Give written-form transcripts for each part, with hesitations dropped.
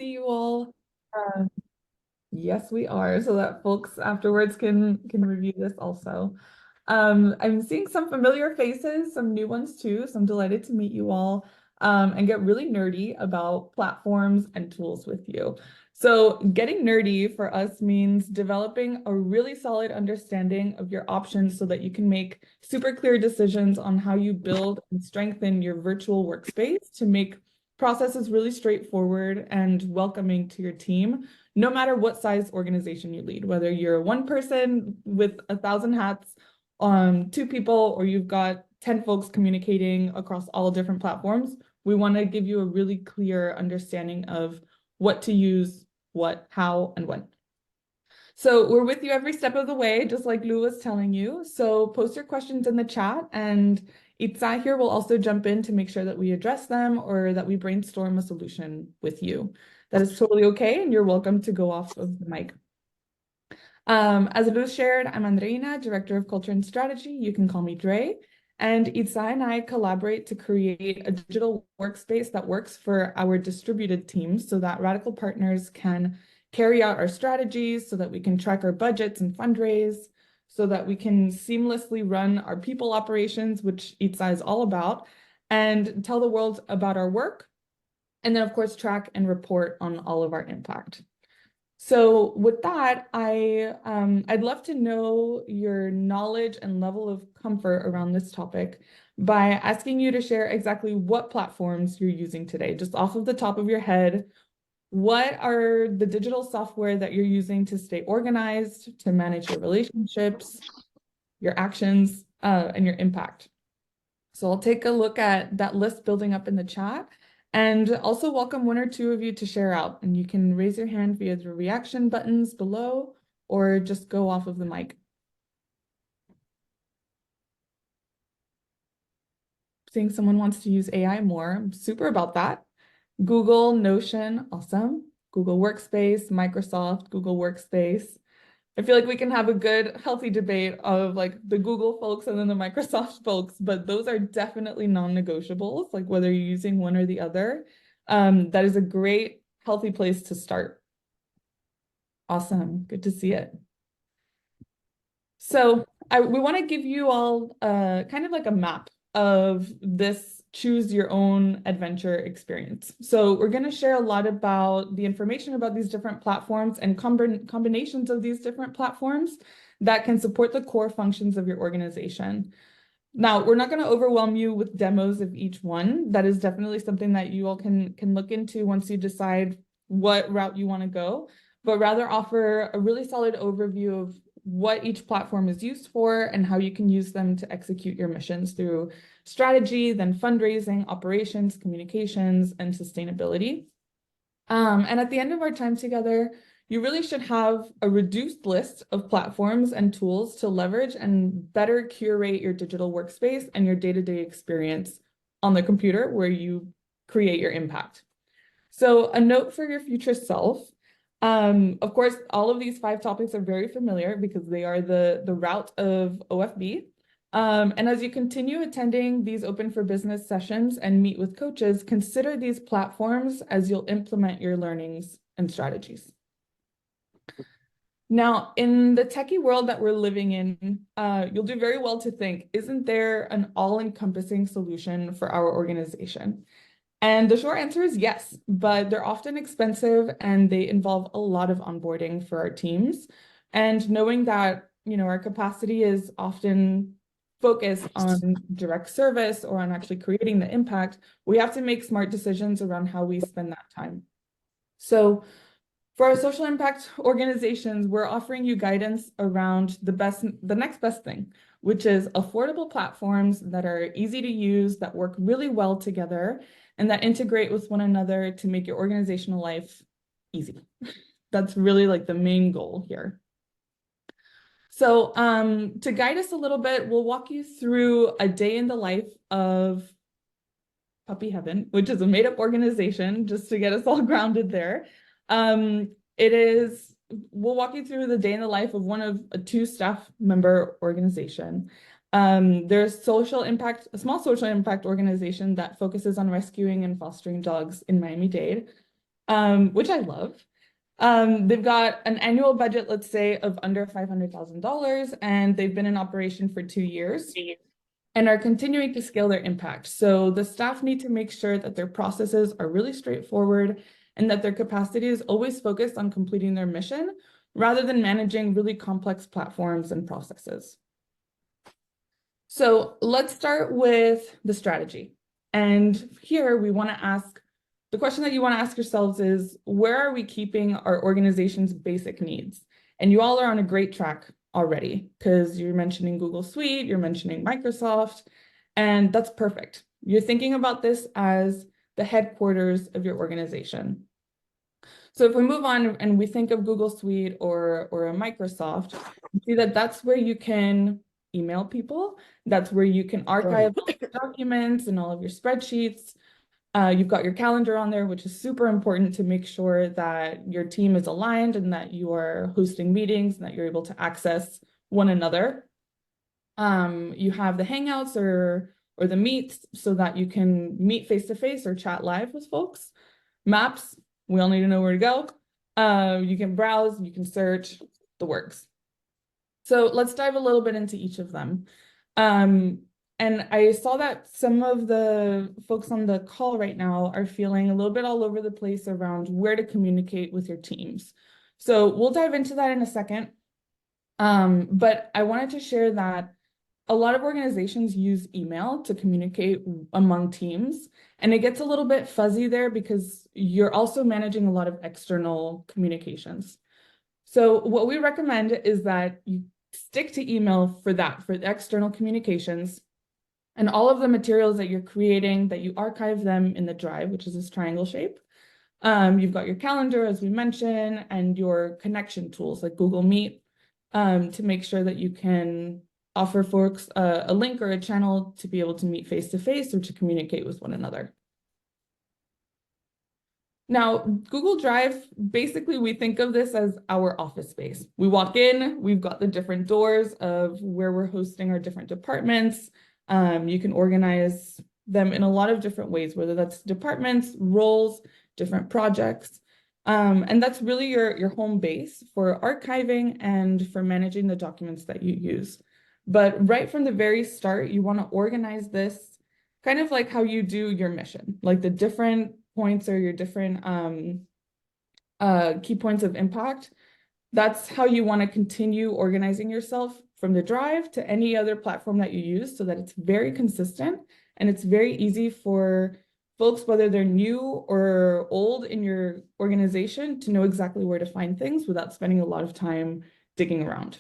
See you all. Uh, yes, we are, so that folks afterwards can review this also. I'm seeing some familiar faces, some new ones too, so I'm delighted to meet you all and get really nerdy about platforms and tools with you. So getting nerdy for us means developing a really solid understanding of your options so that you can make super clear decisions on how you build and strengthen your virtual workspace to make processes really straightforward and welcoming to your team, no matter what size organization you lead, whether you're one person with 1,000 hats, two people, or you've got 10 folks communicating across all different platforms. We want to give you a really clear understanding of what to use, what, how, and when. So we're with you every step of the way, just like Lou was telling you. So post your questions in the chat, and Itza here will also jump in to make sure that we address them or that we brainstorm a solution with you. That is totally okay, and you're welcome to go off of the mic. As Lou shared, I'm Andreina, Director of Culture and Strategy. You can call me Dre. And Itza and I collaborate to create a digital workspace that works for our distributed teams so that Radical partners can carry out our strategies, so that we can track our budgets and fundraise, so that we can seamlessly run our people operations, which Itza is all about, and tell the world about our work. And then, of course, track and report on all of our impact. So with that, I'd love to know your knowledge and level of comfort around this topic by asking you to share exactly what platforms you're using today, just off of the top of your head. What are the digital software that you're using to stay organized, to manage your relationships, your actions, and your impact? So I'll take a look at that list building up in the chat and also welcome one or two of you to share out. And you can raise your hand via the reaction buttons below or just go off of the mic. Seeing someone wants to use AI more, I'm super about that. Google, Notion, awesome. Google Workspace, Microsoft, Google Workspace. I feel like we can have a good, healthy debate of like the Google folks and then the Microsoft folks, but those are definitely non-negotiables, like whether you're using one or the other. That is a great, healthy place to start. Awesome. Good to see it. So we want to give you all kind of like a map of this choose your own adventure experience. So we're going to share a lot about the information about these different platforms and combinations of these different platforms that can support the core functions of your organization. Now, we're not going to overwhelm you with demos of each one. That is definitely something that you all can look into once you decide what route you want to go, but rather offer a really solid overview of what each platform is used for and how you can use them to execute your missions through strategy, then fundraising, operations, communications, and sustainability. And at the end of our time together, you really should have a reduced list of platforms and tools to leverage and better curate your digital workspace and your day-to-day experience on the computer where you create your impact. So a note for your future self. Of course, all of these 5 topics are very familiar because they are the route of OFB. And as you continue attending these open for business sessions and meet with coaches, consider these platforms as you'll implement your learnings and strategies. Now, in the techie world that we're living in, you'll do very well to think, isn't there an all-encompassing solution for our organization? And the short answer is yes, but they're often expensive and they involve a lot of onboarding for our teams. And knowing that, our capacity is often focused on direct service or on actually creating the impact, we have to make smart decisions around how we spend that time. So for our social impact organizations, we're offering you guidance around the next best thing, which is affordable platforms that are easy to use, that work really well together, and that integrate with one another to make your organizational life easy. That's really like the main goal here. So to guide us a little bit, we'll walk you through a day in the life of Puppy Heaven, which is a made-up organization, just to get us all grounded there. We'll walk you through the day in the life of one of a 2 staff member organization. There's a small social impact organization that focuses on rescuing and fostering dogs in Miami-Dade. which I love. They've got an annual budget, let's say, of under $500,000, and they've been in operation for 2 years and are continuing to scale their impact. So the staff need to make sure that their processes are really straightforward and that their capacity is always focused on completing their mission rather than managing really complex platforms and processes. So let's start with the strategy. And here we want to ask, the question that you want to ask yourselves is, where are we keeping our organization's basic needs? And you all are on a great track already because you're mentioning Google Suite, you're mentioning Microsoft, and that's perfect. You're thinking about this as the headquarters of your organization. So if we move on and we think of Google Suite or a Microsoft, you see that that's where you can email people. That's where you can archive all your documents and all of your spreadsheets. You've got your calendar on there, which is super important to make sure that your team is aligned and that you are hosting meetings and that you're able to access one another. You have the Hangouts or the Meets so that you can meet face-to-face or chat live with folks. Maps, we all need to know where to go. You can browse, you can search, the works. So let's dive a little bit into each of them. And I saw that some of the folks on the call right now are feeling a little bit all over the place around where to communicate with your teams. So we'll dive into that in a second. But I wanted to share that a lot of organizations use email to communicate among teams, and it gets a little bit fuzzy there because you're also managing a lot of external communications. So what we recommend is that you stick to email for that, for the external communications. And all of the materials that you're creating, that you archive them in the drive, which is this triangle shape. You've got your calendar, as we mentioned, and your connection tools like Google Meet to make sure that you can offer folks a link or a channel to be able to meet face-to-face or to communicate with one another. Now, Google Drive, basically, we think of this as our office space. We walk in, we've got the different doors of where we're hosting our different departments. You can organize them in a lot of different ways, whether that's departments, roles, different projects. And that's really your home base for archiving and for managing the documents that you use. But right from the very start, you want to organize this kind of like how you do your mission, like the different points or your different key points of impact. That's how you want to continue organizing yourself from the drive to any other platform that you use so that it's very consistent and it's very easy for folks, whether they're new or old in your organization, to know exactly where to find things without spending a lot of time digging around.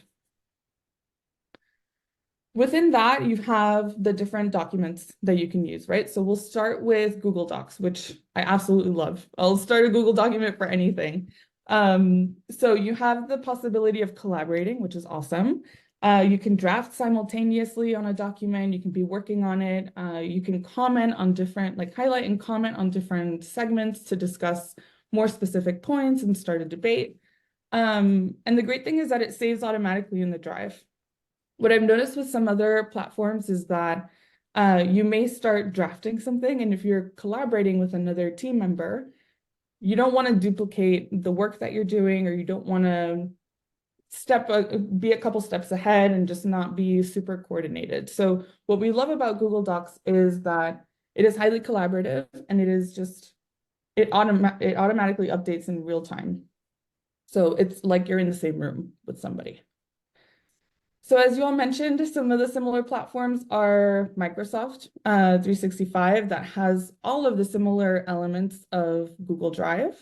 Within that, you have the different documents that you can use, right? So we'll start with Google Docs, which I absolutely love. I'll start a Google document for anything. So you have the possibility of collaborating, which is awesome. You can draft simultaneously on a document. You can be working on it. You can comment on different, like highlight and comment on different segments to discuss more specific points and start a debate. And the great thing is that it saves automatically in the drive. What I've noticed with some other platforms is that you may start drafting something, and if you're collaborating with another team member, you don't want to duplicate the work that you're doing, or you don't want to be a couple steps ahead and just not be super coordinated. So what we love about Google Docs is that it is highly collaborative, and it automatically updates in real time. So it's like you're in the same room with somebody. So as you all mentioned, some of the similar platforms are Microsoft 365 that has all of the similar elements of Google Drive.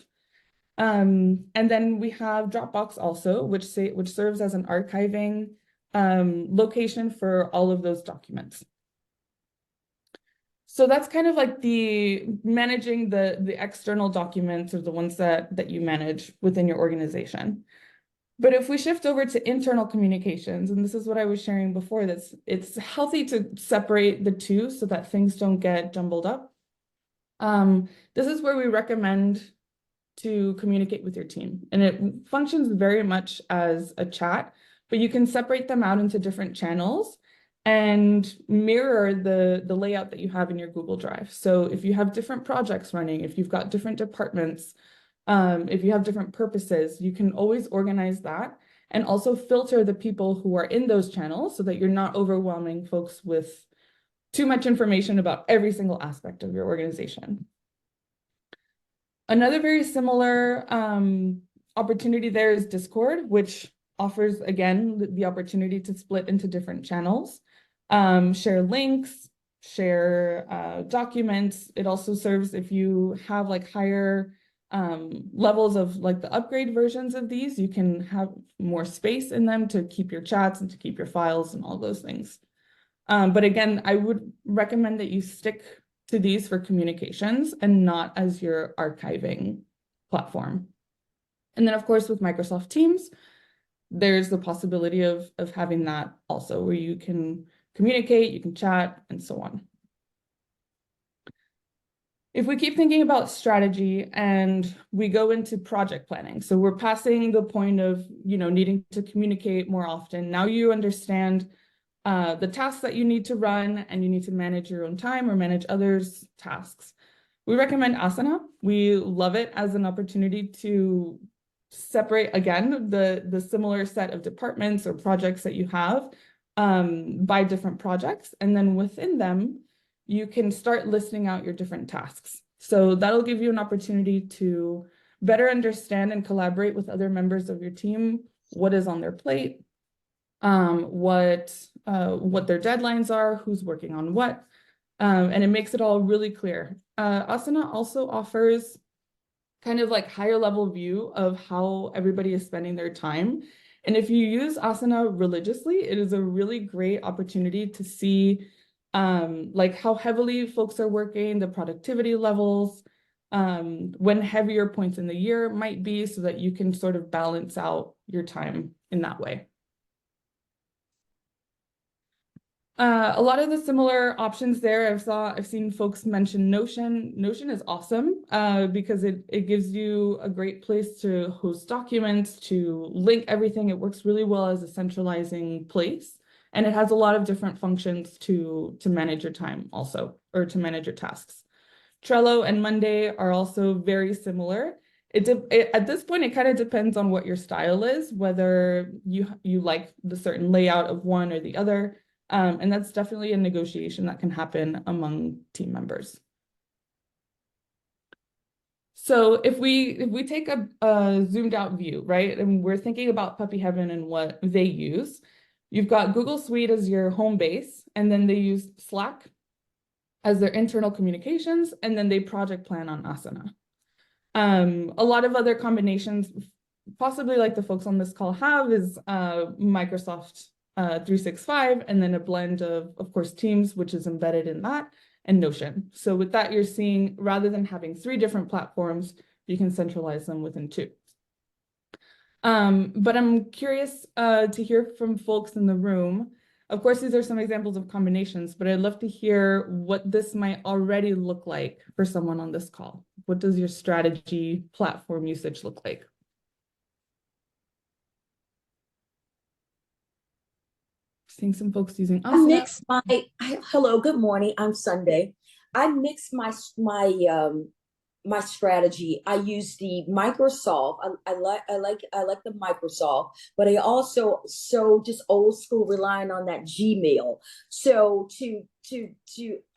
And then we have Dropbox also, which serves as an archiving location for all of those documents. So that's kind of like the managing the external documents or the ones that you manage within your organization. But if we shift over to internal communications, and this is what I was sharing before, it's healthy to separate the two so that things don't get jumbled up. This is where we recommend to communicate with your team. And it functions very much as a chat, but you can separate them out into different channels and mirror the layout that you have in your Google Drive. So if you have different projects running, if you've got different departments, If you have different purposes, you can always organize that and also filter the people who are in those channels so that you're not overwhelming folks with too much information about every single aspect of your organization. Another very similar opportunity there is Discord, which offers, again, the opportunity to split into different channels, share links, share documents. It also serves if you have like higher levels of like the upgrade versions of these, you can have more space in them to keep your chats and to keep your files and all those things. But again, I would recommend that you stick to these for communications and not as your archiving platform. And then of course with Microsoft Teams, there's the possibility of having that also where you can communicate, you can chat, and so on. If we keep thinking about strategy and we go into project planning, so we're passing the point of, needing to communicate more often. Now you understand the tasks that you need to run and you need to manage your own time or manage others' tasks. We recommend Asana. We love it as an opportunity to separate, again, the similar set of departments or projects that you have by different projects. And then within them, you can start listing out your different tasks. So that'll give you an opportunity to better understand and collaborate with other members of your team, what is on their plate, what their deadlines are, who's working on what, and it makes it all really clear. Asana also offers kind of like higher level view of how everybody is spending their time. And if you use Asana religiously, it is a really great opportunity to see like how heavily folks are working, the productivity levels, when heavier points in the year might be, so that you can sort of balance out your time in that way. A lot of the similar options there, I've seen folks mention Notion. Notion is awesome because it gives you a great place to host documents, to link everything. It works really well as a centralizing place. And it has a lot of different functions to manage your time also, or to manage your tasks. Trello and Monday are also very similar. At this point, it kind of depends on what your style is, whether you like the certain layout of one or the other. And that's definitely a negotiation that can happen among team members. So if we take a zoomed out view, right, and we're thinking about Puppy Heaven and what they use, you've got Google Suite as your home base, and then they use Slack as their internal communications, and then they project plan on Asana. A lot of other combinations, possibly like the folks on this call have, is Microsoft 365, and then a blend of course, Teams, which is embedded in that, and Notion. So with that, you're seeing, rather than having 3 different platforms, you can centralize them within 2. But I'm curious to hear from folks in the room. Of course, these are some examples of combinations, but I'd love to hear what this might already look like for someone on this call. What does your strategy platform usage look like? Seeing some folks using Asana. I mix hello, good morning. I'm Sunday. I mix my strategy. I use the Microsoft. I like the Microsoft, but I also just old school relying on that Gmail. So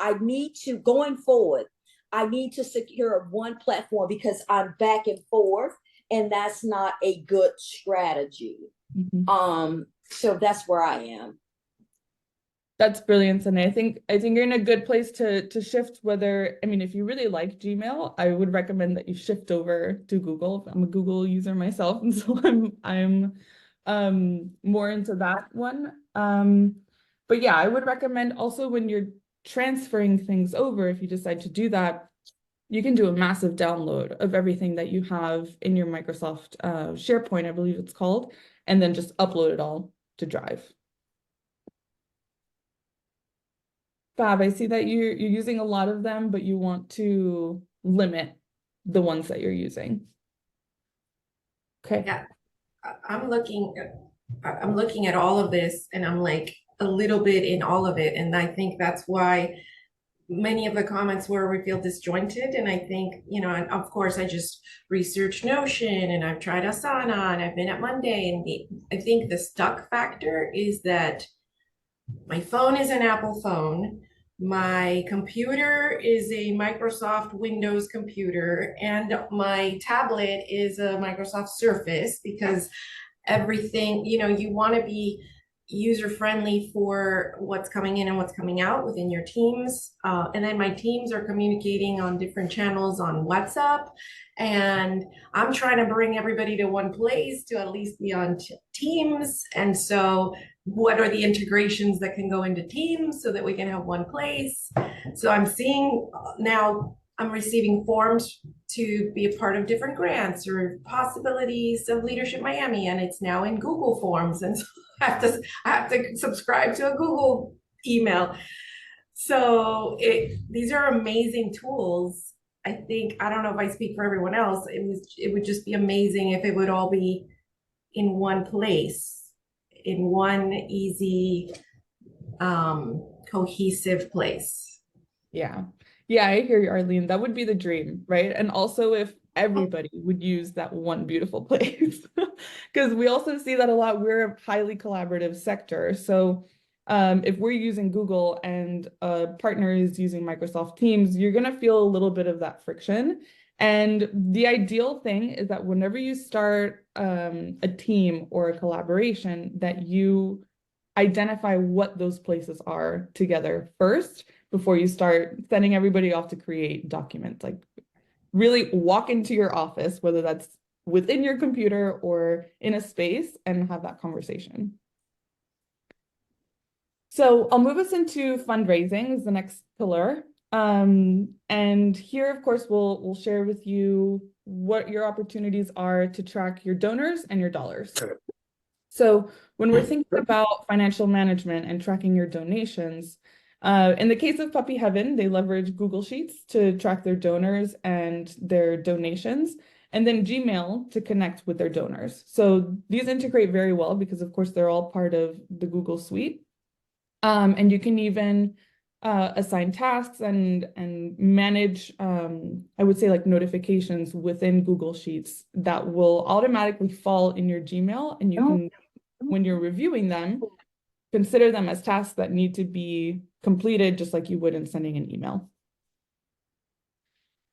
I need to going forward. I need to secure one platform because I'm back and forth, and that's not a good strategy. So that's where I am. That's brilliant, and I think you're in a good place to shift. Whether, I mean, if you really like Gmail, I would recommend that you shift over to Google. I'm a Google user myself, and so I'm more into that one. But yeah, I would recommend also when you're transferring things over, if you decide to do that, you can do a massive download of everything that you have in your Microsoft SharePoint, I believe it's called, and then just upload it all to Drive. Fab, I see that you're using a lot of them, but you want to limit the ones that you're using. Okay. Yeah, I'm looking at all of this and I'm like a little bit in all of it. And I think that's why many of the comments were we feel disjointed. And I think, and of course, I just researched Notion and I've tried Asana and I've been at Monday. And I think the stuck factor is that my phone is an Apple phone. My computer is a Microsoft Windows computer, and my tablet is a Microsoft Surface because everything, you want to be user friendly for what's coming in and what's coming out within your teams. And then my teams are communicating on different channels on WhatsApp. And I'm trying to bring everybody to one place to at least be on Teams. And so, what are the integrations that can go into Teams so that we can have one place? So, I'm seeing now I'm receiving forms to be a part of different grants or possibilities of Leadership Miami, and it's now in Google Forms, and so I have to subscribe to a Google email. So these are amazing tools. I think I don't know if I speak for everyone else. It would just be amazing if it would all be in one place, in one easy, cohesive place. Yeah. Yeah, I hear you, Arlene. That would be the dream, right? And also if everybody would use that one beautiful place. Because we also see that a lot. We're a highly collaborative sector. So if we're using Google and a partner is using Microsoft Teams, you're going to feel a little bit of that friction. And the ideal thing is that whenever you start a team or a collaboration, that you identify what those places are together first before you start sending everybody off to create documents. Like really walk into your office, whether that's within your computer or in a space, and have that conversation. So I'll move us into fundraising is the next pillar. And here, of course, we'll share with you what your opportunities are to track your donors and your dollars. So when we're thinking about financial management and tracking your donations, in the case of Puppy Heaven, they leverage Google Sheets to track their donors and their donations, and then Gmail to connect with their donors. So these integrate very well because, of course, they're all part of the Google Suite. And you can even assign tasks and manage, I would say, like notifications within Google Sheets that will automatically fall in your Gmail, and you can, when you're reviewing them, consider them as tasks that need to be completed just like you would in sending an email.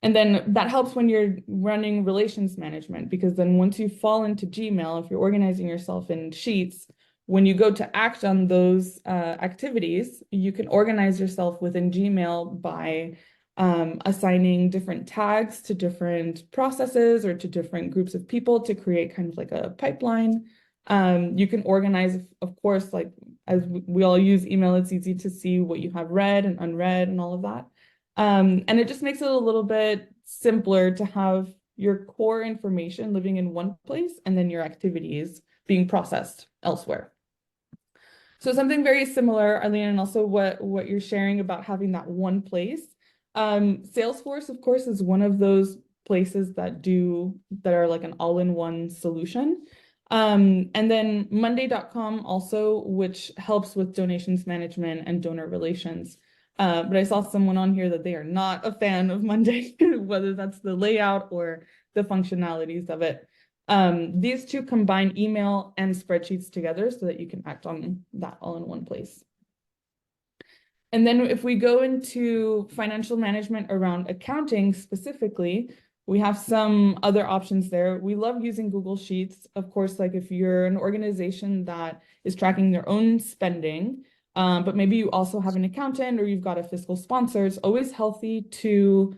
And then that helps when you're running relations management, because then once you fall into Gmail, if you're organizing yourself in sheets, when you go to act on those activities, you can organize yourself within Gmail by assigning different tags to different processes or to different groups of people to create kind of like a pipeline. You can organize, of course, like as we all use email, it's easy to see what you have read and unread and all of that. And it just makes it a little bit simpler to have your core information living in one place and then your activities being processed elsewhere. So something very similar, Arlene, and also what you're sharing about having that one place. Salesforce, of course, is one of those places that are like an all-in-one solution. And then Monday.com also, which helps with donations management and donor relations. But I saw someone on here that they are not a fan of Monday, whether that's the layout or the functionalities of it. These two combine email and spreadsheets together so that you can act on that all in one place. And then if we go into financial management around accounting specifically, we have some other options there. We love using Google Sheets. Of course, like if you're an organization that is tracking their own spending, but maybe you also have an accountant or you've got a fiscal sponsor, it's always healthy to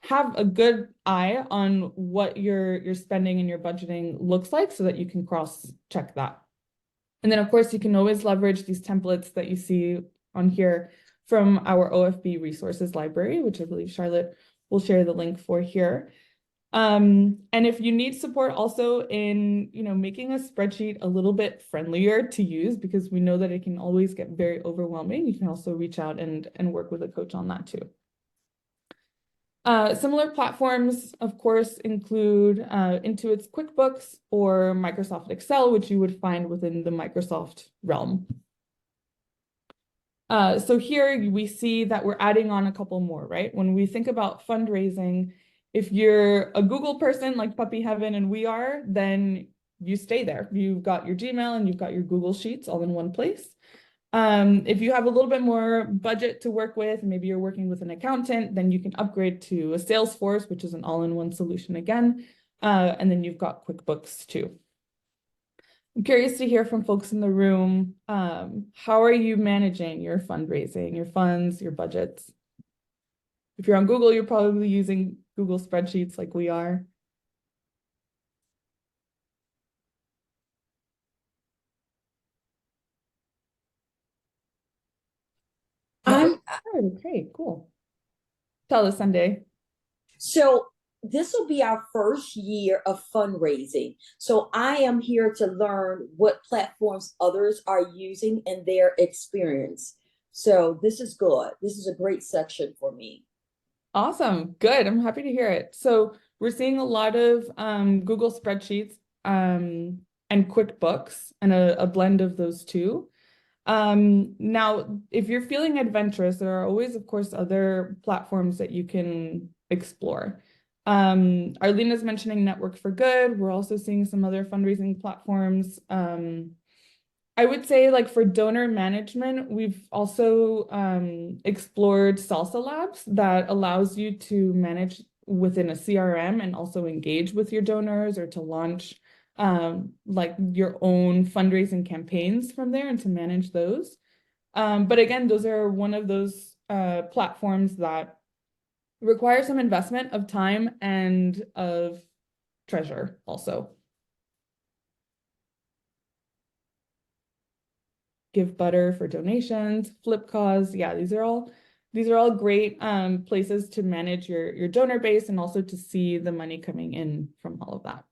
have a good eye on what your spending and your budgeting looks like so that you can cross-check that. And then, of course, you can always leverage these templates that you see on here from our OFB resources library, which I believe Charlotte will share the link for here. And if you need support also in, making a spreadsheet a little bit friendlier to use, because we know that it can always get very overwhelming, you can also reach out and work with a coach on that too. Similar platforms, of course, include Intuit's QuickBooks or Microsoft Excel, which you would find within the Microsoft realm. So here we see that we're adding on a couple more, right? When we think about fundraising, if you're a Google person like Puppy Heaven and we are, then you stay there. You've got your Gmail and you've got your Google Sheets all in one place. If you have a little bit more budget to work with, maybe you're working with an accountant, then you can upgrade to a Salesforce, which is an all-in-one solution again. And then you've got QuickBooks too. I'm curious to hear from folks in the room. How are you managing your fundraising, your funds, your budgets? If you're on Google, you're probably using Google spreadsheets like we are. I'm Okay, cool. Tell us, Sunday. So this will be our first year of fundraising. So I am here to learn what platforms others are using and their experience. So this is good. This is a great section for me. Awesome. Good. I'm happy to hear it. So we're seeing a lot of Google spreadsheets and QuickBooks and a blend of those two. Now, if you're feeling adventurous, there are always, of course, other platforms that you can explore. Arlene is mentioning Network for Good. We're also seeing some other fundraising platforms. I would say, like, for donor management, we've also explored Salsa Labs that allows you to manage within a CRM and also engage with your donors or to launch like your own fundraising campaigns from there and to manage those. But again, those are one of those platforms that require some investment of time and of treasure also. Give Butter for donations, Flipcause. Yeah, these are all great places to manage your donor base and also to see the money coming in from all of that.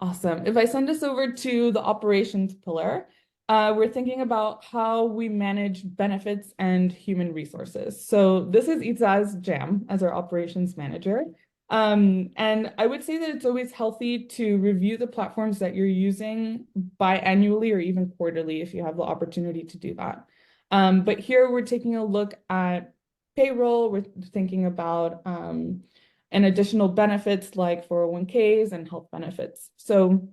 Awesome. If I send us over to the operations pillar, we're thinking about how we manage benefits and human resources. So this is Itza's jam as our operations manager. And I would say that it's always healthy to review the platforms that you're using biannually or even quarterly if you have the opportunity to do that. But here we're taking a look at payroll. We're thinking about and additional benefits like 401ks and health benefits. So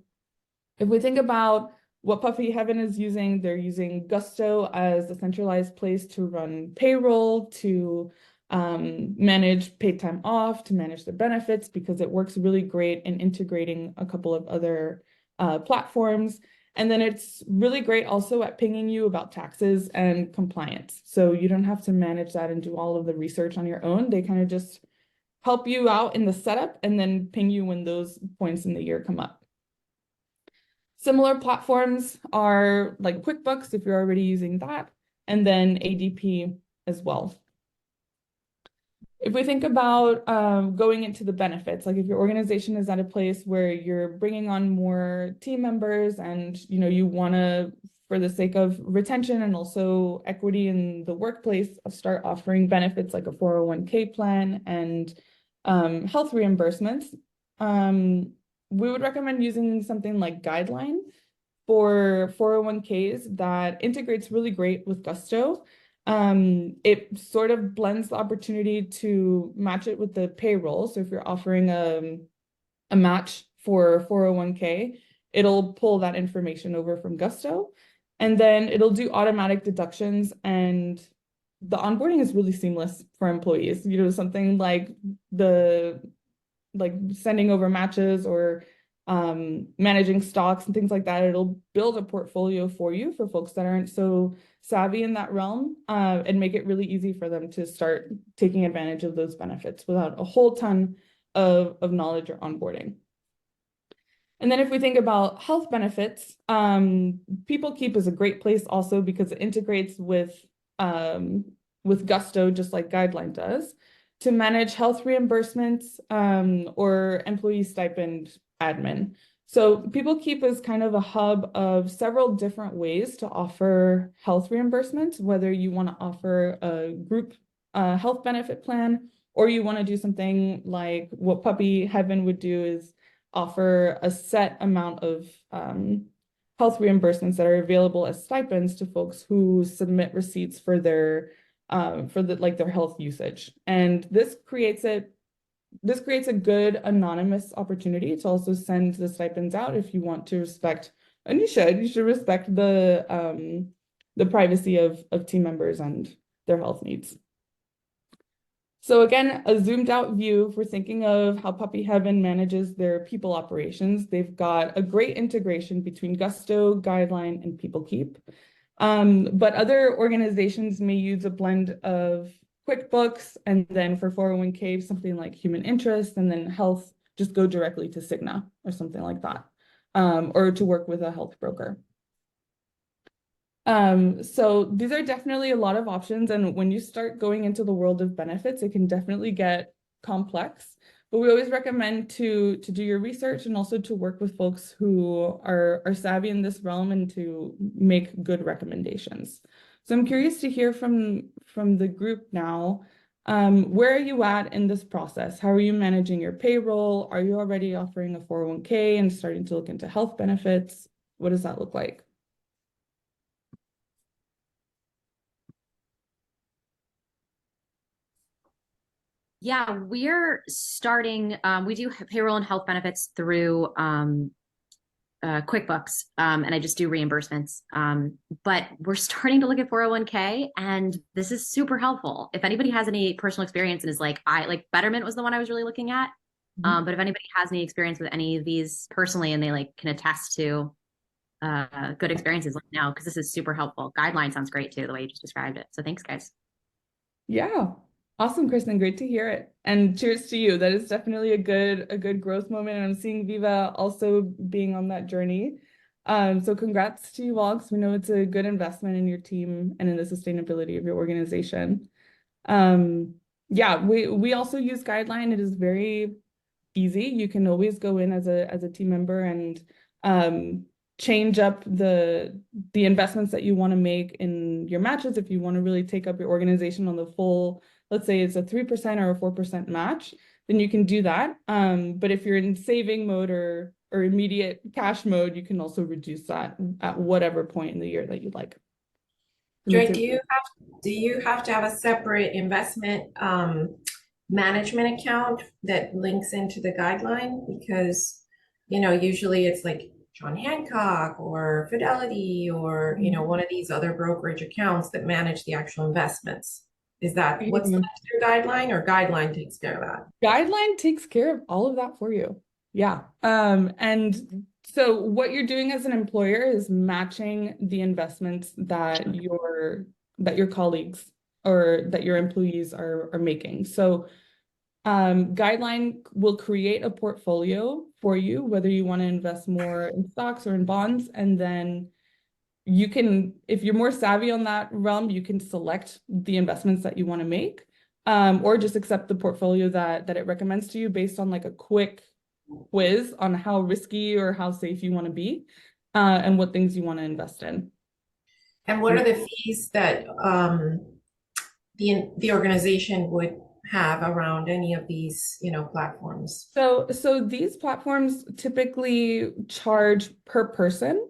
if we think about what Puppy Heaven is using, they're using Gusto as a centralized place to run payroll, to manage paid time off, to manage the benefits, because it works really great in integrating a couple of other platforms. And then it's really great also at pinging you about taxes and compliance. So you don't have to manage that and do all of the research on your own. They kind of just help you out in the setup and then ping you when those points in the year come up. Similar platforms are like QuickBooks if you're already using that, and then ADP as well. If we think about going into the benefits, like if your organization is at a place where you're bringing on more team members and you want to, for the sake of retention and also equity in the workplace, start offering benefits like a 401k plan and health reimbursements, we would recommend using something like Guideline for 401ks that integrates really great with Gusto. It sort of blends the opportunity to match it with the payroll. So if you're offering a match for 401k, it'll pull that information over from Gusto. And then it'll do automatic deductions, and the onboarding is really seamless for employees. Something like sending over matches or managing stocks and things like that. It'll build a portfolio for you for folks that aren't so savvy in that realm and make it really easy for them to start taking advantage of those benefits without a whole ton of knowledge or onboarding. And then if we think about health benefits, PeopleKeep is a great place also because it integrates with Gusto, just like Guideline does, to manage health reimbursements or employee stipend admin. So PeopleKeep is kind of a hub of several different ways to offer health reimbursements, whether you want to offer a group health benefit plan, or you want to do something like what Puppy Heaven would do is offer a set amount of health reimbursements that are available as stipends to folks who submit receipts for their their health usage. And this creates a good anonymous opportunity to also send the stipends out if you want to respect, and you should respect the privacy of team members and their health needs. So again, a zoomed out view, if we're thinking of how Puppy Heaven manages their people operations, they've got a great integration between Gusto, Guideline, and PeopleKeep. But other organizations may use a blend of QuickBooks, and then for 401k, something like Human Interest, and then health, just go directly to Cigna or something like that, or to work with a health broker. So these are definitely a lot of options, and when you start going into the world of benefits, it can definitely get complex. But we always recommend to do your research and also to work with folks who are savvy in this realm and to make good recommendations. So I'm curious to hear from the group now. Where are you at in this process? How are you managing your payroll? Are you already offering a 401k and starting to look into health benefits? What does that look like? Yeah, we're starting, we do payroll and health benefits through QuickBooks, and I just do reimbursements. But we're starting to look at 401k, and this is super helpful. If anybody has any personal experience and is like, Betterment was the one I was really looking at. But if anybody has any experience with any of these personally and they like can attest to good experiences, let me know, because this is super helpful. Guideline sounds great too, the way you just described it. So thanks, guys. Yeah. Awesome, Kristen. Great to hear it. And cheers to you. That is definitely a good growth moment. And I'm seeing Viva also being on that journey. So congrats to you all, because we know it's a good investment in your team and in the sustainability of your organization. Yeah, we also use Guideline. It is very easy. You can always go in as a team member and change up the investments that you want to make in your matches. If you want to really take up your organization on the full, let's say it's a 3% or a 4% match, then you can do that. But if you're in saving mode or immediate cash mode, you can also reduce that at whatever point in the year that you'd like. Joy, do you have to have a separate investment management account that links into the guideline? Because, usually it's like John Hancock or Fidelity or, one of these other brokerage accounts that manage the actual investments. Is that what's the guideline, or guideline takes care of that? Guideline takes care of all of that for you. Yeah. And so what you're doing as an employer is matching the investments that your colleagues or that your employees are making. So Guideline will create a portfolio for you, whether you want to invest more in stocks or in bonds, and then you can, if you're more savvy on that realm, you can select the investments that you want to make, or just accept the portfolio that it recommends to you based on like a quick quiz on how risky or how safe you want to be, and what things you want to invest in. And what are the fees that the organization would have around any of these, platforms? So these platforms typically charge per person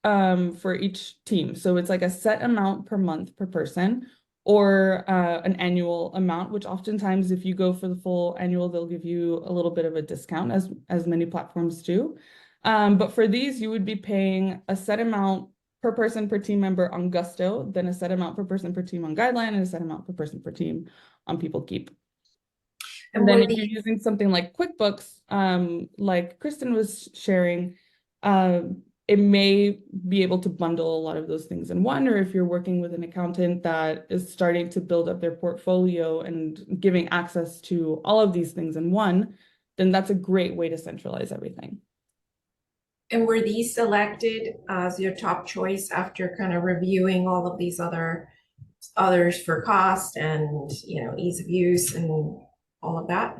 for each team. So it's like a set amount per month per person, or an annual amount, which oftentimes if you go for the full annual, they'll give you a little bit of a discount, as many platforms do. But for these, you would be paying a set amount per person per team member on Gusto, then a set amount per person per team on Guideline, and a set amount per person per team on PeopleKeep. And then if you're using something like QuickBooks, like Kristen was sharing, it may be able to bundle a lot of those things in one, or if you're working with an accountant that is starting to build up their portfolio and giving access to all of these things in one, then that's a great way to centralize everything. And were these selected as your top choice after kind of reviewing all of these others for cost and, ease of use and all of that?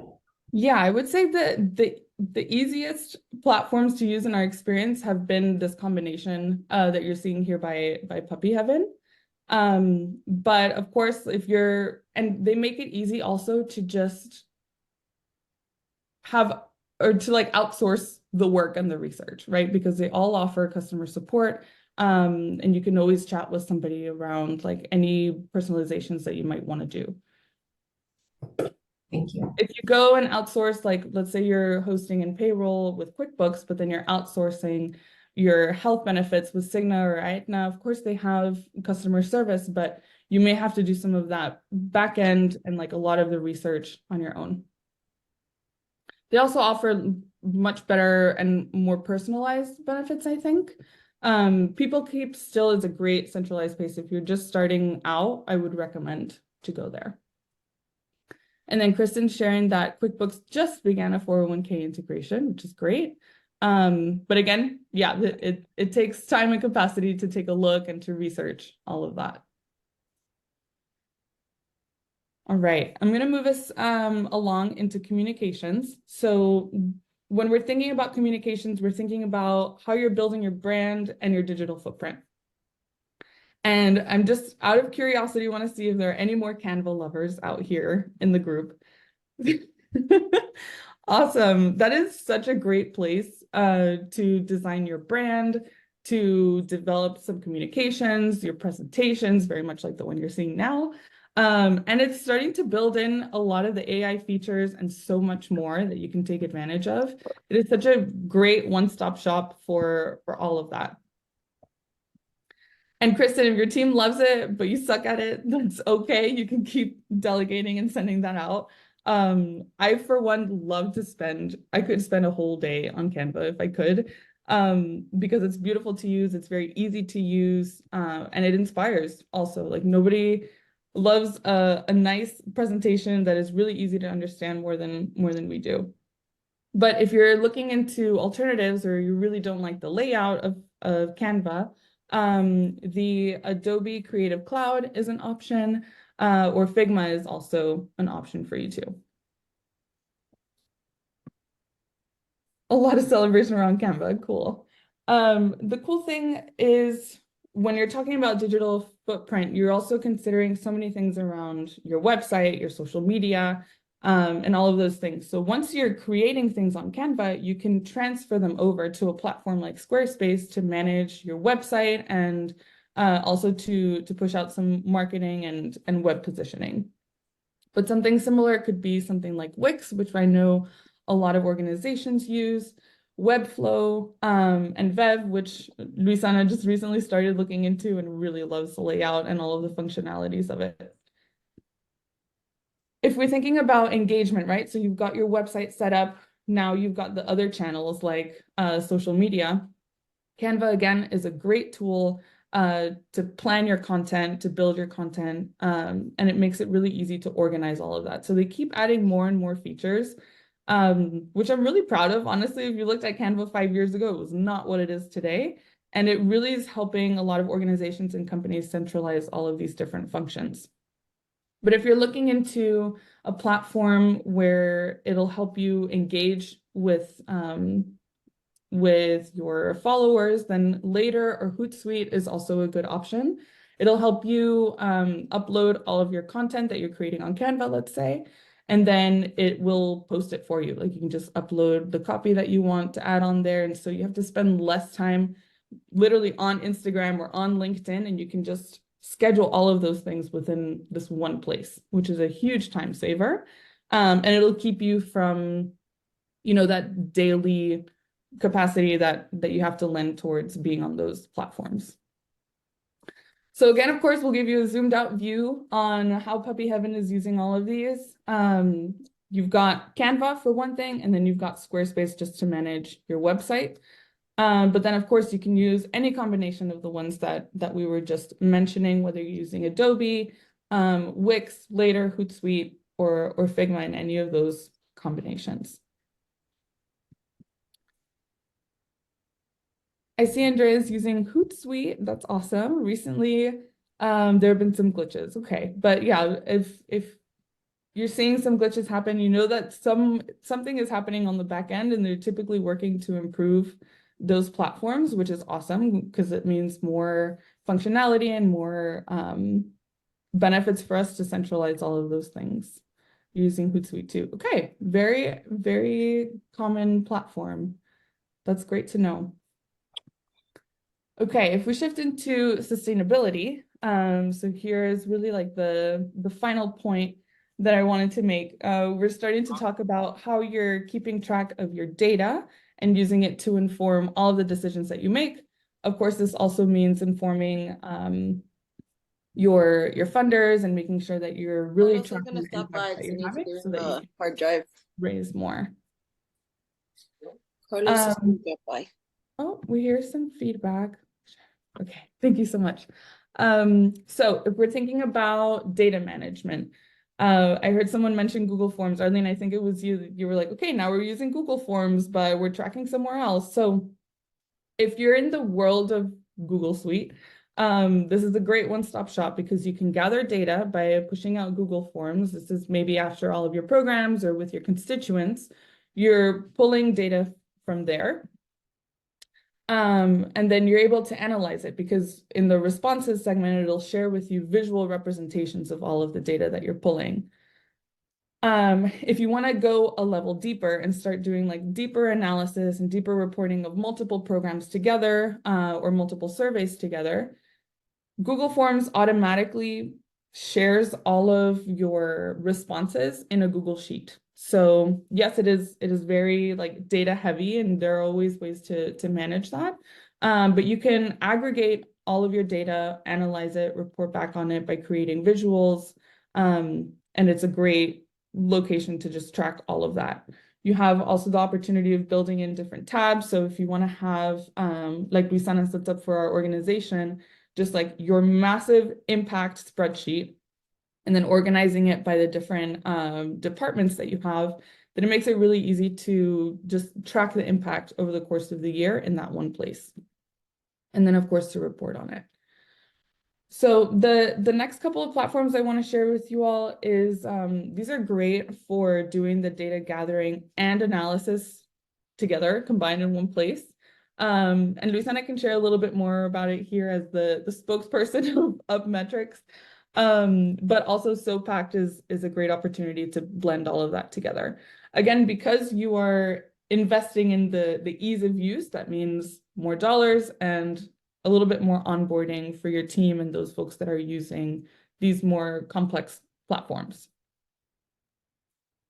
Yeah, I would say that the easiest platforms to use in our experience have been this combination that you're seeing here by Puppy Heaven. But of course, and they make it easy also to just have, or to like outsource the work and the research, right? Because they all offer customer support. And you can always chat with somebody around like any personalizations that you might want to do. Thank you. If you go and outsource, like let's say you're hosting and payroll with QuickBooks, but then you're outsourcing your health benefits with Cigna or Aetna, of course they have customer service, but you may have to do some of that back end and like a lot of the research on your own. They also offer much better and more personalized benefits, I think. People Keep still is a great centralized place. If you're just starting out, I would recommend to go there. And then Kristen's sharing that QuickBooks just began a 401k integration, which is great. But again, yeah, it takes time and capacity to take a look and to research all of that. All right, I'm going to move us along into communications. So when we're thinking about communications, we're thinking about how you're building your brand and your digital footprint. And I'm just out of curiosity, want to see if there are any more Canva lovers out here in the group. Awesome. That is such a great place to design your brand, to develop some communications, your presentations, very much like the one you're seeing now. And it's starting to build in a lot of the AI features and so much more that you can take advantage of. It is such a great one-stop shop for all of that. And Kristen, if your team loves it, but you suck at it, that's okay. You can keep delegating and sending that out. I, for one, I could spend a whole day on Canva if I could, because it's beautiful to use. It's very easy to use, and it inspires also. Like nobody loves a nice presentation that is really easy to understand more than we do. But if you're looking into alternatives or you really don't like the layout of Canva, the Adobe Creative Cloud is an option, or Figma is also an option for you too. A lot of celebration around Canva, cool. The cool thing is when you're talking about digital footprint, you're also considering so many things around your website, your social media, and all of those things. So once you're creating things on Canva, you can transfer them over to a platform like Squarespace to manage your website and also to push out some marketing and web positioning. But something similar could be something like Wix, which I know a lot of organizations use, Webflow, and Vev, which Luisana just recently started looking into and really loves the layout and all of the functionalities of it. If we're thinking about engagement, right? So you've got your website set up. Now you've got the other channels like social media. Canva, again, is a great tool to plan your content, to build your content, and it makes it really easy to organize all of that. So they keep adding more and more features, which I'm really proud of. Honestly, if you looked at Canva 5 years ago, it was not what it is today. And it really is helping a lot of organizations and companies centralize all of these different functions. But if you're looking into a platform where it'll help you engage with your followers, then Later or Hootsuite is also a good option. It'll help you upload all of your content that you're creating on Canva, let's say, and then it will post it for you. Like you can just upload the copy that you want to add on there. And so you have to spend less time literally on Instagram or on LinkedIn, and you can just schedule all of those things within this one place, which is a huge time saver. And it'll keep you from, that daily capacity that you have to lend towards being on those platforms. So again, of course, we'll give you a zoomed out view on how Puppy Heaven is using all of these. You've got Canva for one thing, and then you've got Squarespace just to manage your website. But then, of course, you can use any combination of the ones that we were just mentioning, whether you're using Adobe, Wix, Later, Hootsuite, or Figma in any of those combinations. I see Andrea's using Hootsuite. That's awesome. Recently, there have been some glitches. Okay, but yeah, if you're seeing some glitches happen, you know that something is happening on the back end, and they're typically working to improve those platforms, which is awesome because it means more functionality and more benefits for us to centralize all of those things using Hootsuite too. Okay, very, very common platform. That's great to know. Okay, if we shift into sustainability, so here is really like the final point that I wanted to make. We're starting to talk about how you're keeping track of your data and using it to inform all of the decisions that you make. Of course, this also means informing your funders and making sure that you're really Carlos is tracking gonna the stop impact by that to you're need to having give so him that you the can hard drive. raise more. Carlos is gonna Um, drop by. oh, we hear some feedback. Okay, thank you so much. So if we're thinking about data management, I heard someone mention Google Forms. Arlene, I think it was you. You were like, okay, now we're using Google Forms, but we're tracking somewhere else. So if you're in the world of Google Suite, this is a great one-stop shop because you can gather data by pushing out Google Forms. This is maybe after all of your programs or with your constituents. You're pulling data from there. And then you're able to analyze it because in the responses segment, it'll share with you visual representations of all of the data that you're pulling. If you want to go a level deeper and start doing like deeper analysis and deeper reporting of multiple programs together or multiple surveys together, Google Forms automatically shares all of your responses in a Google Sheet. So yes, it is very like data heavy, and there are always ways to manage that. But you can aggregate all of your data, analyze it, report back on it by creating visuals. And it's a great location to just track all of that. You have also the opportunity of building in different tabs. So if you want to have, like Luisana sets up for our organization, just like your massive impact spreadsheet and then organizing it by the different departments that you have, then it makes it really easy to just track the impact over the course of the year in that one place. And then of course to report on it. So the next couple of platforms I want to share with you all is these are great for doing the data gathering and analysis together, combined in one place. And Luisana can share a little bit more about it here as the spokesperson of metrics. But also SoPact is a great opportunity to blend all of that together. Again, because you are investing in the ease of use, that means more dollars and a little bit more onboarding for your team and those folks that are using these more complex platforms.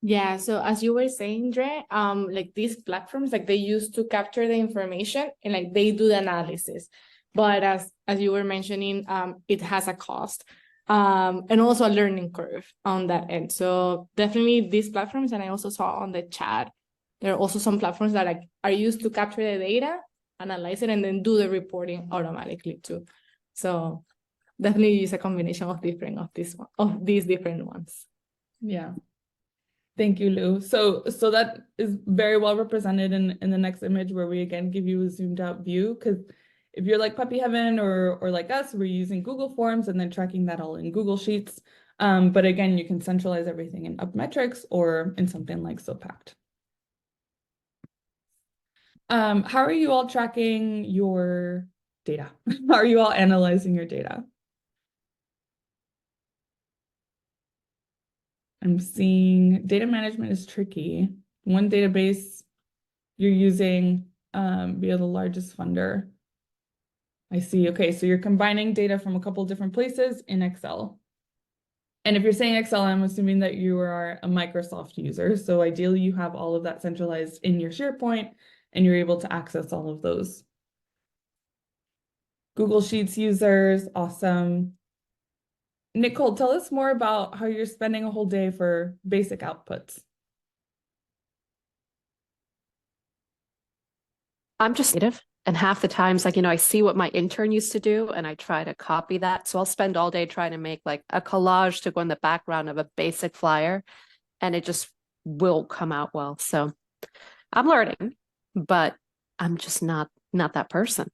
Yeah, so as you were saying, Dre, like these platforms, like they used to capture the information and like they do the analysis. But as you were mentioning, it has a cost, and also a learning curve on that end. So definitely these platforms, and I also saw on the chat, there are also some platforms that like are used to capture the data, analyze it, and then do the reporting automatically too. So definitely use a combination of these different ones. Yeah. Thank you, Lou. So that is very well represented in the next image where we again give you a zoomed out view, because if you're like Puppy Heaven or like us, we're using Google Forms and then tracking that all in Google Sheets. But again, you can centralize everything in UpMetrics or in something like SoPact. How are you all tracking your data? How are you all analyzing your data? I'm seeing data management is tricky. One database you're using via the largest funder. I see. Okay, so you're combining data from a couple different places in Excel. And if you're saying Excel, I'm assuming that you are a Microsoft user. So ideally you have all of that centralized in your SharePoint and you're able to access all of those. Google Sheets users, awesome. Nicole, tell us more about how you're spending a whole day for basic outputs. I'm just creative. And half the times, like, I see what my intern used to do and I try to copy that. So I'll spend all day trying to make like a collage to go in the background of a basic flyer, and it just will come out well. So I'm learning, but I'm just not that person.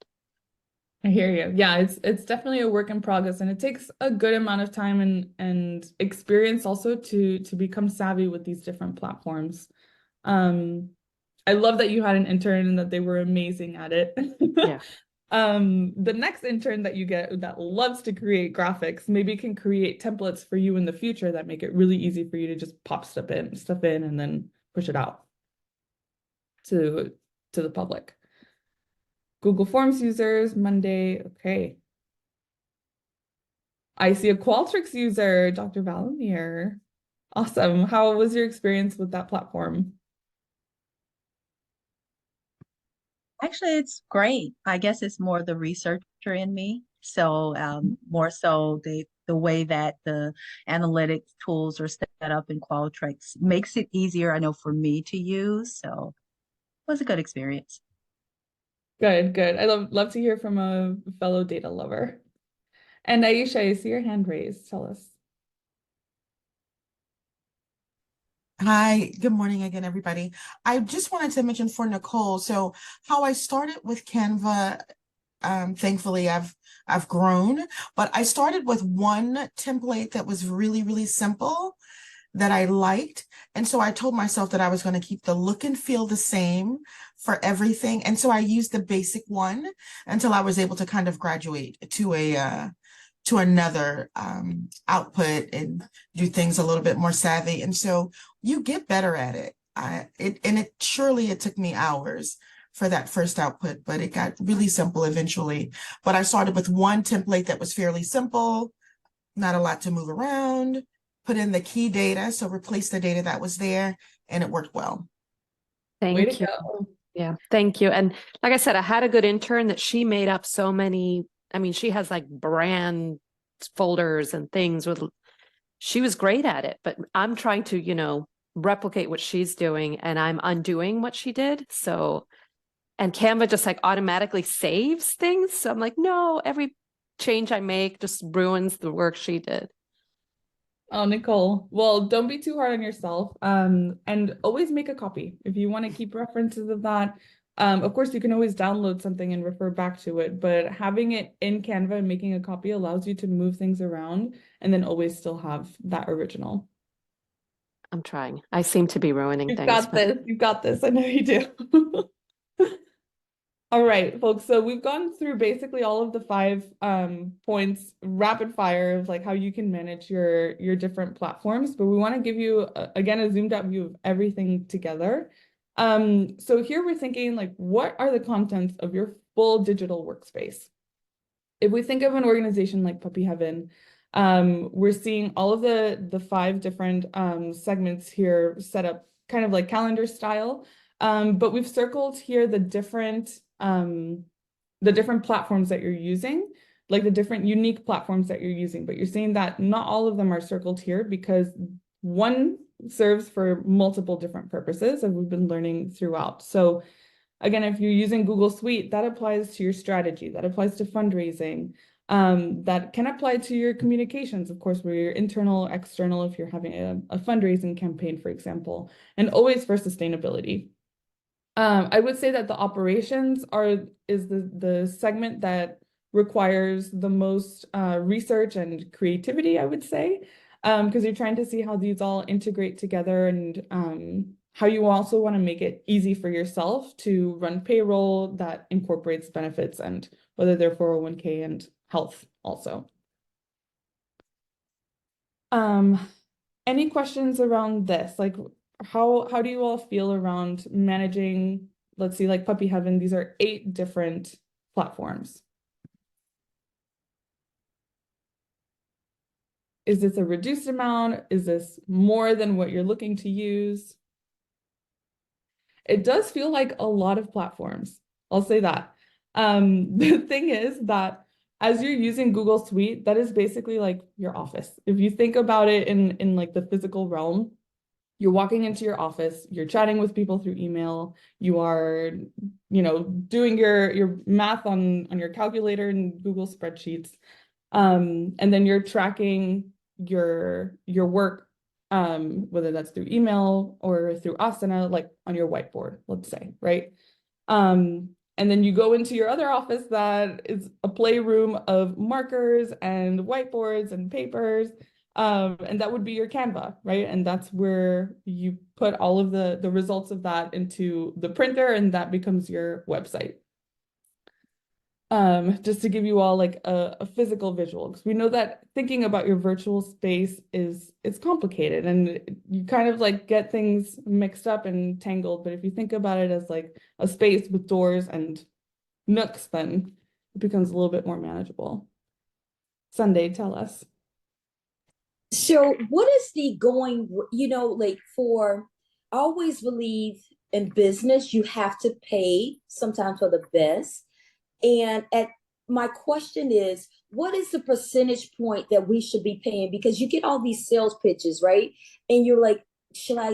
I hear you. Yeah, it's definitely a work in progress, and it takes a good amount of time and experience also to become savvy with these different platforms. I love that you had an intern and that they were amazing at it. Yeah. The next intern that you get that loves to create graphics maybe can create templates for you in the future that make it really easy for you to just pop stuff in and then push it out to the public. Google Forms users, Monday. Okay. I see a Qualtrics user, Dr. Valamir. Awesome. How was your experience with that platform? Actually, it's great. I guess it's more the researcher in me. So more so the way that the analytics tools are set up in Qualtrics makes it easier, I know, for me to use. So it was a good experience. Good, good. I love to hear from a fellow data lover. And Aisha, I see your hand raised. Tell us. Hi, good morning again, everybody. I just wanted to mention for Nicole, so how I started with Canva, thankfully I've grown, but I started with one template that was really, really simple that I liked. And so I told myself that I was going to keep the look and feel the same for everything. And so I used the basic one until I was able to kind of graduate to another output and do things a little bit more savvy. And so you get better at it. It surely it took me hours for that first output, but it got really simple eventually. But I started with one template that was fairly simple, not a lot to move around, put in the key data, so replace the data that was there, and it worked well. Way to Thank you. go. Yeah, thank you. And like I said, I had a good intern that she made up so many, I mean, she has like brand folders and things with, she was great at it, but I'm trying to, replicate what she's doing and I'm undoing what she did. So, and Canva just like automatically saves things. So I'm like, no, every change I make just ruins the work she did. Oh, Nicole. Well, don't be too hard on yourself. And always make a copy. If you want to keep references of that, of course, you can always download something and refer back to it, but having it in Canva and making a copy allows you to move things around and then always still have that original. I'm trying. I seem to be ruining You've things. got this. You've got this. I know you do. All right, folks. So we've gone through basically all of the 5 points, rapid fire of like how you can manage your different platforms. But we want to give you again a zoomed out view of everything together. So here we're thinking like, what are the contents of your full digital workspace? If we think of an organization like Puppy Heaven, we're seeing all of the 5 different segments here set up kind of like calendar style. But we've circled here the different platforms that you're using, like the different unique platforms that you're using. But you're seeing that not all of them are circled here because one serves for multiple different purposes, as we've been learning throughout. So again, if you're using Google Suite, that applies to your strategy, that applies to fundraising, that can apply to your communications, of course, where you're internal, external, if you're having a fundraising campaign, for example, and always for sustainability. I would say that the operations is the segment that requires the most research and creativity, I would say, because you're trying to see how these all integrate together and how you also want to make it easy for yourself to run payroll that incorporates benefits and whether they're 401k and health also. Any questions around this? Like how do you all feel around managing, let's see, like Puppy Heaven, these are 8 different platforms. Is this a reduced amount? Is this more than what you're looking to use? It does feel like a lot of platforms. I'll say that. The thing is that as you're using Google Suite, that is basically like your office. If you think about it in like the physical realm, you're walking into your office, you're chatting with people through email, you are, doing your math on your calculator and Google spreadsheets. And then you're tracking your work, whether that's through email or through Asana, like on your whiteboard, let's say, right? And then you go into your other office that is a playroom of markers and whiteboards and papers. And that would be your Canva, right? And that's where you put all of the results of that into the printer and that becomes your website. Just to give you all like a physical visual, because we know that thinking about your virtual space it's complicated and you kind of like get things mixed up and tangled. But if you think about it as like a space with doors and Nooks, then it becomes a little bit more manageable. Sunday, tell us. So what is the going, like for, I always believe in business, you have to pay sometimes for the best. And at my question is, what is the percentage point that we should be paying? Because you get all these sales pitches, right? And you're like,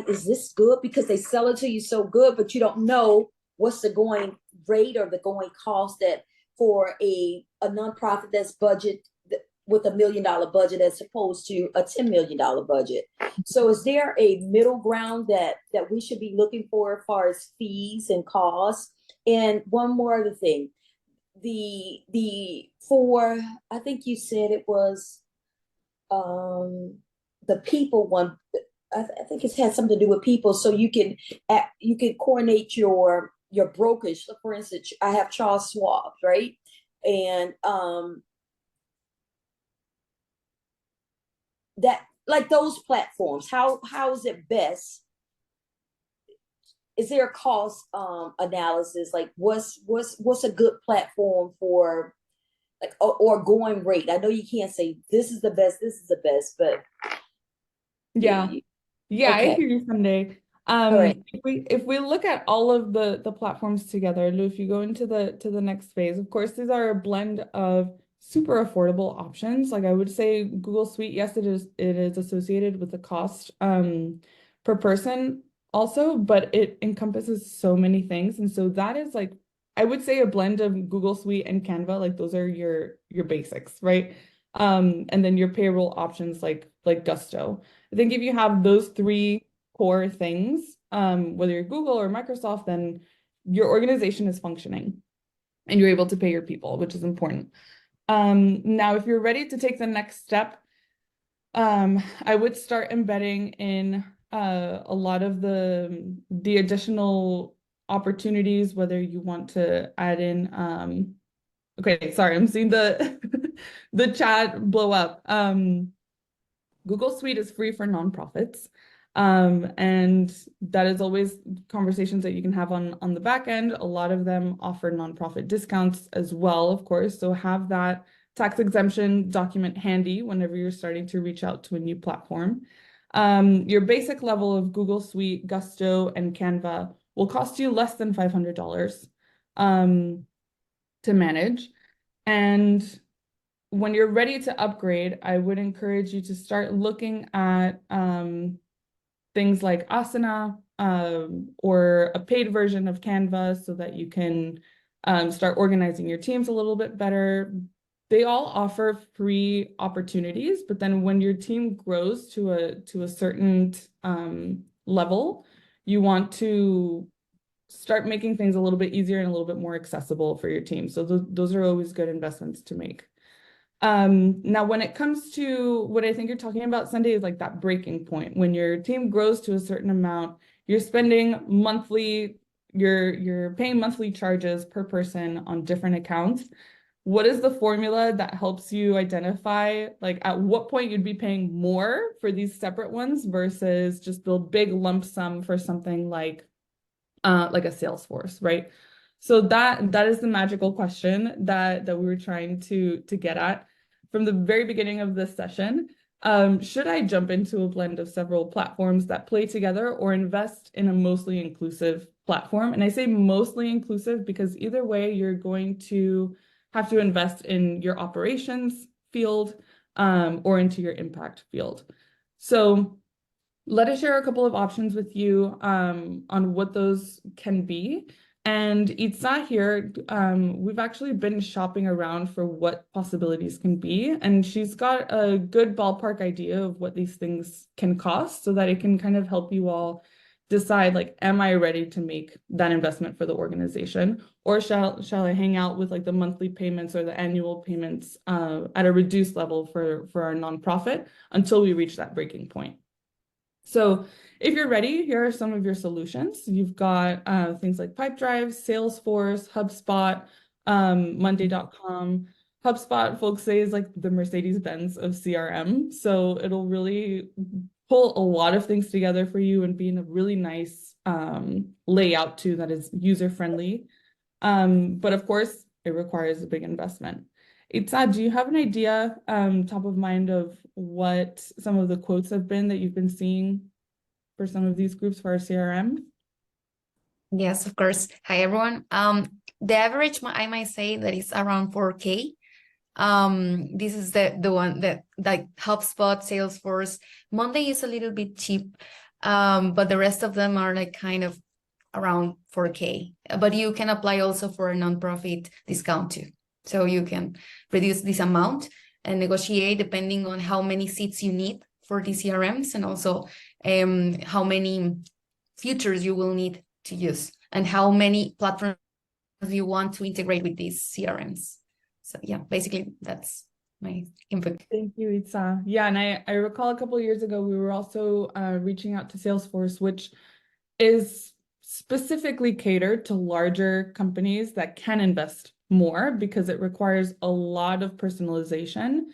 is this good? Because they sell it to you so good, but you don't know what's the going rate or the going cost that for a nonprofit that's budget with $1 million budget as opposed to a $10 million budget. So is there a middle ground that we should be looking for as far as fees and costs? And one more other thing, for, I think you said it was the people one. I think it has something to do with people, so you can coordinate your brokerage. So for instance, I have Charles Schwab, right? And that, like those platforms, how is it best? Is there a cost analysis? Like what's a good platform for, like, or going rate? I know you can't say this is the best, but Yeah. Yeah, I okay. hear you, Sunday. All right. If we look at all of the platforms together, Lou, if you go into the next phase, of course, these are a blend of super affordable options. Like I would say Google Suite, yes, it is associated with the cost per person also, but it encompasses so many things. And so that is like, I would say a blend of Google Suite and Canva, like those are your basics, right? And then your payroll options like Gusto. I think if you have those three core things, whether you're Google or Microsoft, then your organization is functioning and you're able to pay your people, which is important. Now, if you're ready to take the next step, I would start embedding in a lot of the additional opportunities, whether you want to add in, okay, sorry, I'm seeing the the chat blow up. Google Suite is free for nonprofits. And that is always conversations that you can have on the back end. A lot of them offer nonprofit discounts as well, of course. So have that tax exemption document handy whenever you're starting to reach out to a new platform. Your basic level of Google Suite, Gusto, and Canva will cost you less than $500 to manage. And when you're ready to upgrade, I would encourage you to start looking at things like Asana or a paid version of Canva so that you can start organizing your teams a little bit better. They all offer free opportunities, but then when your team grows to a certain level, you want to start making things a little bit easier and a little bit more accessible for your team. So those are always good investments to make. Now, when it comes to what I think you're talking about, Sunday, is like that breaking point. When your team grows to a certain amount, you're spending monthly, you're paying monthly charges per person on different accounts. What is the formula that helps you identify, like, at what point you'd be paying more for these separate ones versus just the big lump sum for something like a Salesforce, right? So that is the magical question that we were trying to get at from the very beginning of this session. Should I jump into a blend of several platforms that play together or invest in a mostly inclusive platform? And I say mostly inclusive because either way, you're going to have to invest in your operations field or into your impact field. So let us share a couple of options with you on what those can be. And Itza here, we've actually been shopping around for what possibilities can be. And she's got a good ballpark idea of what these things can cost so that it can kind of help you all decide, like, am I ready to make that investment for the organization? Or shall I hang out with like the monthly payments or the annual payments at a reduced level for our nonprofit until we reach that breaking point? So if you're ready, here are some of your solutions. You've got things like Pipedrive, Salesforce, HubSpot, Monday.com. HubSpot, folks say, is like the Mercedes-Benz of CRM. So it'll really pull a lot of things together for you and be in a really nice layout too that is user-friendly. But of course, it requires a big investment. Itza, do you have an idea, top of mind of what some of the quotes have been that you've been seeing for some of these groups for our CRM? Yes, of course. Hi, everyone. The average, I might say that is around 4K. This is the one that like HubSpot, Salesforce. Monday is a little bit cheap, but the rest of them are like kind of around 4K. But you can apply also for a nonprofit discount too. So you can reduce this amount and negotiate depending on how many seats you need for the CRMs and also how many features you will need to use and how many platforms you want to integrate with these CRMs. So yeah, basically that's my input. Thank you, Itza. Yeah, and I recall a couple of years ago, we were also reaching out to Salesforce, which is specifically catered to larger companies that can invest more because it requires a lot of personalization,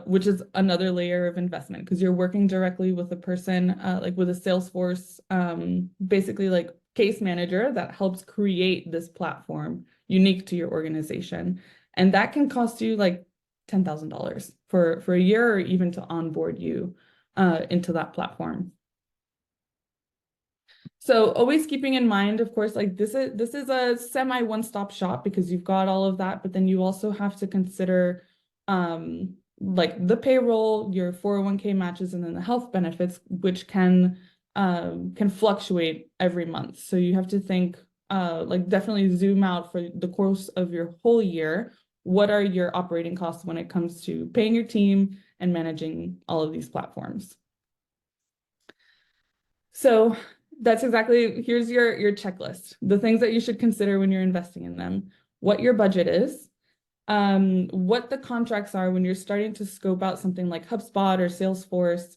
which is another layer of investment because you're working directly with a person, like with a Salesforce, basically like case manager that helps create this platform unique to your organization. And that can cost you like $10,000 for a year or even to onboard you into that platform. So always keeping in mind, of course, like this is a semi one-stop shop because you've got all of that, but then you also have to consider like the payroll, your 401k matches, and then the health benefits, which can fluctuate every month. So you have to think like definitely zoom out for the course of your whole year. What are your operating costs when it comes to paying your team and managing all of these platforms? So that's exactly, here's your checklist, the things that you should consider when you're investing in them, what your budget is, what the contracts are when you're starting to scope out something like HubSpot or Salesforce.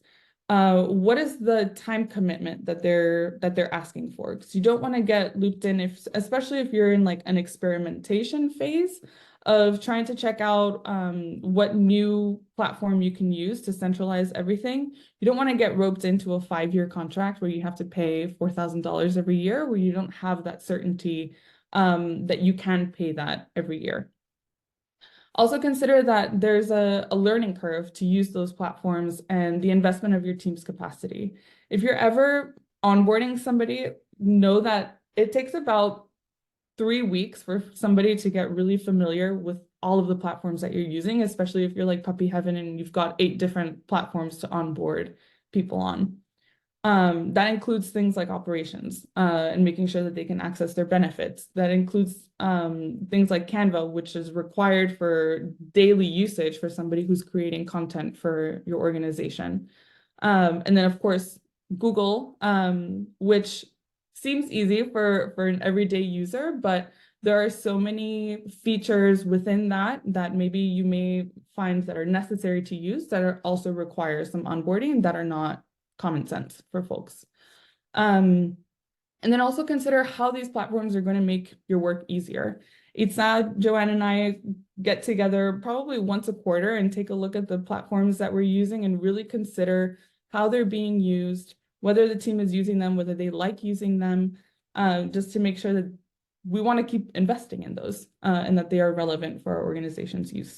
What is the time commitment that they're asking for? Because you don't want to get looped in especially if you're in like an experimentation phase of trying to check out what new platform you can use to centralize everything. You don't want to get roped into a 5-year contract where you have to pay $4,000 every year, where you don't have that certainty that you can pay that every year. Also consider that there's a learning curve to use those platforms and the investment of your team's capacity. If you're ever onboarding somebody, know that it takes about 3 weeks for somebody to get really familiar with all of the platforms that you're using, especially if you're like puppy heaven and you've got 8 different platforms to onboard people on. That includes things like operations and making sure that they can access their benefits. That includes things like Canva, which is required for daily usage for somebody who's creating content for your organization. And then, of course, Google, which seems easy for an everyday user, but there are so many features within that maybe you may find that are necessary to use that are also require some onboarding that are not common sense for folks. And then also consider how these platforms are going to make your work easier. Itza, Joanne, and I get together probably once a quarter and take a look at the platforms that we're using and really consider how they're being used, whether the team is using them, whether they like using them, just to make sure that we want to keep investing in those and that they are relevant for our organization's use.